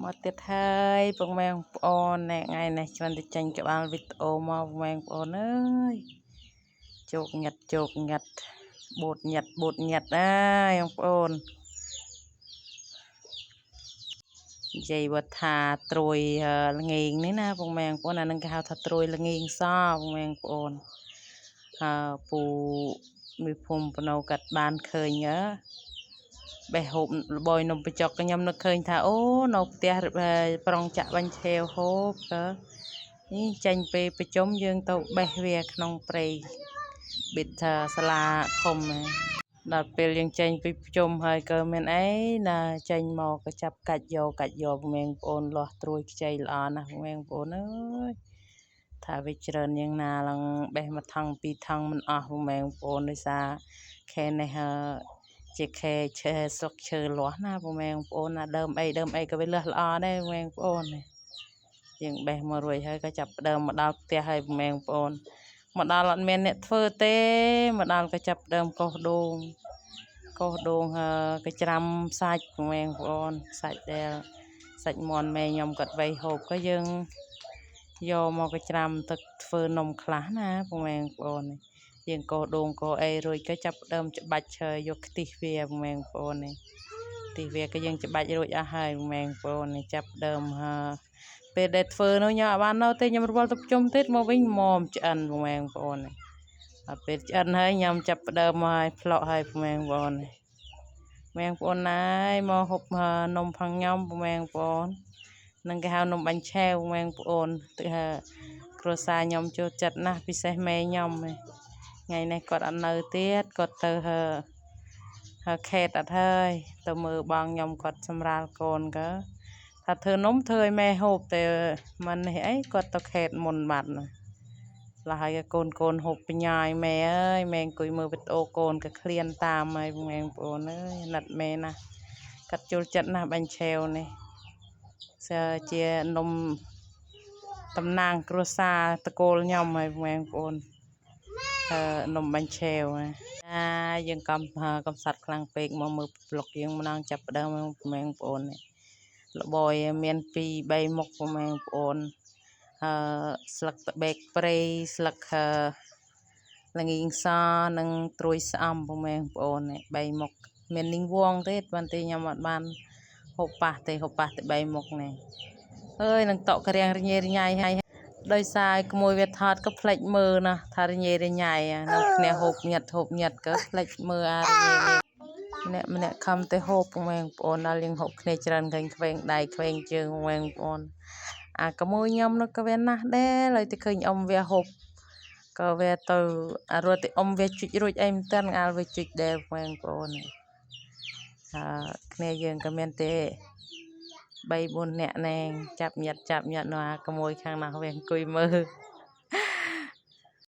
មកទៀតហើយពុកម៉ែបងប្អូនណែថ្ងៃនេះជន់ទៅចាញ់ក្បាលវីដេអូមកពុកម៉ែបងប្អូនអើយជោគញ៉ាត់បូតញ៉ាត់អើយបងប្អូននិយាយវត្តថាត្រួយល្ងៀងនេះណាពុកម៉ែបងប្អូនអានឹងគេហៅថាត្រួយល្ងៀងសពុកម៉ែបងប្អូនពូមីភូមិបណៅកាត់បានឃើញបេះហូបលបយនំបញ្ចុកខ្ញុំនឹកឃើញថាអូនៅផ្ទះប្រុងចាក់បាញ់ឆេវហូបនេះចាញ់ពេលប្រជុំយើងទៅបេះវាក្នុងព្រៃបិទថាសាលាឃុំដល់ពេលយើងចេញពីប្រជុំហើយក៏មានអីណាចេញមកក៏ចាប់កាច់យកពុកម៉ែបងប្អូនលាស់ត្រួយខ្ចីល្អណាស់ពុកម៉ែបងប្អូនអើយថាវាច្រើនយ៉ាងណាឡើងបេះមួយថងពីរថងមិនអស់ពុកម៉ែបងប្អូនដោយសារខែនេះជាខែស្លឹកឈើលាស់ណាពុកម៉ែបងប្អូនណាដើមអីក៏វាលាស់ល្អដែរពុកម៉ែបងប្អូនយើងបេះមករួចហើយក៏ចាប់ដើមមកដល់ផ្ទះហើយពុកម៉ែបងប្អូនមកដល់អត់មានអ្នកធ្វើទេមកដល់ក៏ចាប់ដើមកោសដូងក៏ច្រាំសាច់ពុកម៉ែបងប្អូនសាច់មាន់ម៉ែខ្ញុំគាត់វៃហូបក៏យើងយកមកក៏ច្រាំទឹកធ្វើនំខ្លះណាពុកម៉ែបងប្អូនយើងកោសដូងកោសអីរួចក៏ចាប់ដើមច្បាច់យកខ្ទិះវាពុកម៉ែបងប្អូនខ្ទិះវាក៏យើងច្បាច់រួចអស់ហើយពុកម៉ែបងប្អូនចាប់ដើមពេលដែលធ្វើនោះខ្ញុំអត់បាននៅទេខ្ញុំរវល់ទៅប្រជុំទៀតមកវិញមកឆ្អិនពុកម៉ែបងប្អូនដល់ពេលឆ្អិនហើយខ្ញុំចាប់ដើមមកផ្លោះហើយពុកម៉ែបងប្អូនណាយមកហូបនំផងខ្ញុំពុកម៉ែបងប្អូននឹងគេហៅនំបាញ់ឆែវពុកម៉ែបងប្អូនទឹកគ្រួសារខ្ញុំចូលចិត្តណាស់ពិសេសម៉ែខ្ញុំថ្ងៃនេះគាត់អត់នៅទៀតគាត់ទៅខេតអត់ហើយទៅមើលបងខ្ញុំគាត់សម្រាលកូនក៏ថាធ្វើនំធ្វើឲ្យម៉ែហូបតែមិននេះអីគាត់ទៅខេតមុនបាត់ណាឡើយហើយកូនហូបបញ្ញាយម៉ែអើយម៉ែអង្គុយមើលវីដេអូកូនក៏ឃ្លានតាមហើយពុកម៉ែបងប្អូនអើយណាត់ម៉ែណាគាត់ចូលចិត្តណាស់បាញ់ឆែវនេះជានំតំណាងគ្រួសារតកូលខ្ញុំហើយពុកម៉ែបងប្អូននំបាញ់ឆែវយើងកំសត់ខ្លាំងពេកមកមើលប្លុកយើងម្ដងចាប់ដើមពុកម៉ែបងប្អូនលបយមាន2 3មុខពុកម៉ែបងប្អូនស្លឹកតបេកព្រៃស្លឹកល្ងៀងសនិងត្រួយស្អំពុកម៉ែបងប្អូន3មុខមានលីងវងទេបានទេខ្ញុំអត់បានហូបប៉ះទេ3មុខនេះអើយនឹងតក់ក្រៀងរញ៉េរញ៉ៃហើយដោយសារក្មួយវាថតក៏ផ្លេចមើលណាថារញ៉េរញ៉ៃនៅគ្នាហូបញ៉ាត់ក៏ផ្លេចមើលរញ៉េម្នាក់ខំទៅហូបពុកម៉ែបងប្អូនដល់យើងហូបគ្នាច្រើនឃើញខ្វែងដៃខ្វែងជើងពុកម៉ែបងប្អូនក្មួយខ្ញុំនោះក៏វាណាស់ដែរឡើយទៅឃើញអ៊ំវាហូបក៏វាទៅរត់ទៅអ៊ំវាជិចរួចអីមិនទាន់អាលវាជិចដែរពុកម៉ែបងប្អូនគ្នាយើងក៏មានទេ3 4 នាក់ណែងចាប់ញ៉ាត់នោះក្មួយខាងនោះវាអង្គុយមើល